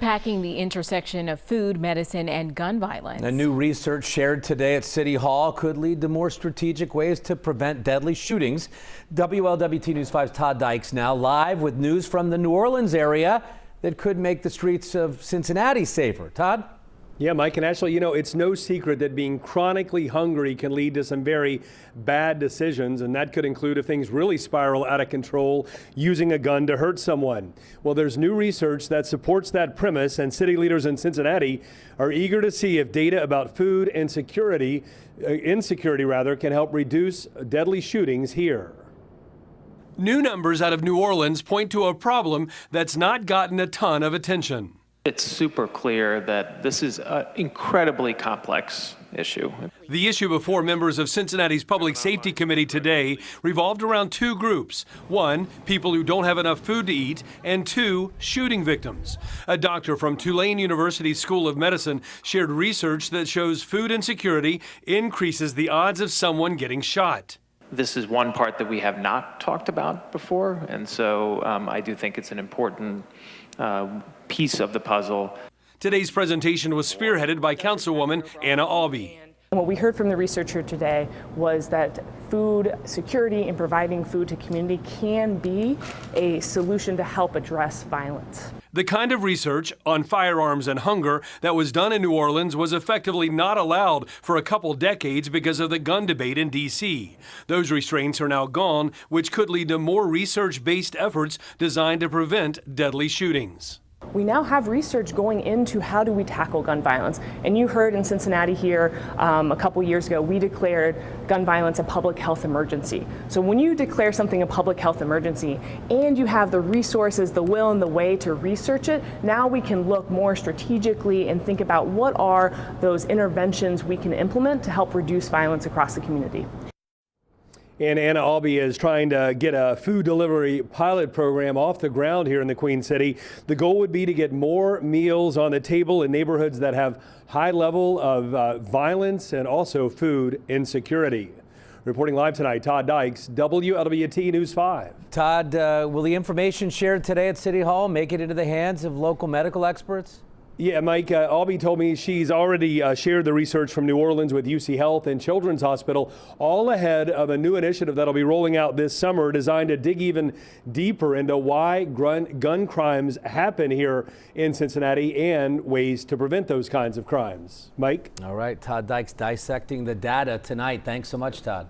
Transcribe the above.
unpacking the intersection of food, medicine, and gun violence. A new research shared today at City Hall could lead to more strategic ways to prevent deadly shootings. WLWT News 5's Todd Dykes now live with news from the New Orleans area that could make the streets of Cincinnati safer. Todd? Yeah, Mike, and actually, it's no secret that being chronically hungry can lead to some very bad decisions, and that could include, if things really spiral out of control, using a gun to hurt someone. Well, there's new research that supports that premise, and city leaders in Cincinnati are eager to see if data about food and insecurity can help reduce deadly shootings here. New numbers out of New Orleans point to a problem that's not gotten a ton of attention. It's super clear that this is an incredibly complex issue. The issue before members of Cincinnati's Public Safety Committee today revolved around two groups. One, people who don't have enough food to eat, and two, shooting victims. A doctor from Tulane University School of Medicine shared research that shows food insecurity increases the odds of someone getting shot. This is one part that we have not talked about before, and so I do think it's an important piece of the puzzle. Today's presentation was spearheaded by Councilwoman Anna Albee. What we heard from the researcher today was that food security and providing food to community can be a solution to help address violence. The kind of research on firearms and hunger that was done in New Orleans was effectively not allowed for a couple decades because of the gun debate in D.C. Those restraints are now gone, which could lead to more research-based efforts designed to prevent deadly shootings. We now have research going into how do we tackle gun violence. And you heard in Cincinnati here a couple years ago, we declared gun violence a public health emergency. So when you declare something a public health emergency and you have the resources, the will, and the way to research it, now we can look more strategically and think about what are those interventions we can implement to help reduce violence across the community. And Anna Albee is trying to get a food delivery pilot program off the ground here in the Queen City. The goal would be to get more meals on the table in neighborhoods that have high level of violence and also food insecurity. Reporting live tonight, Todd Dykes, WLWT News 5. Todd, will the information shared today at City Hall make it into the hands of local medical experts? Yeah, Mike, Albee told me she's already shared the research from New Orleans with UC Health and Children's Hospital, all ahead of a new initiative that'll be rolling out this summer designed to dig even deeper into why gun crimes happen here in Cincinnati and ways to prevent those kinds of crimes. Mike? All right, Todd Dykes dissecting the data tonight. Thanks so much, Todd.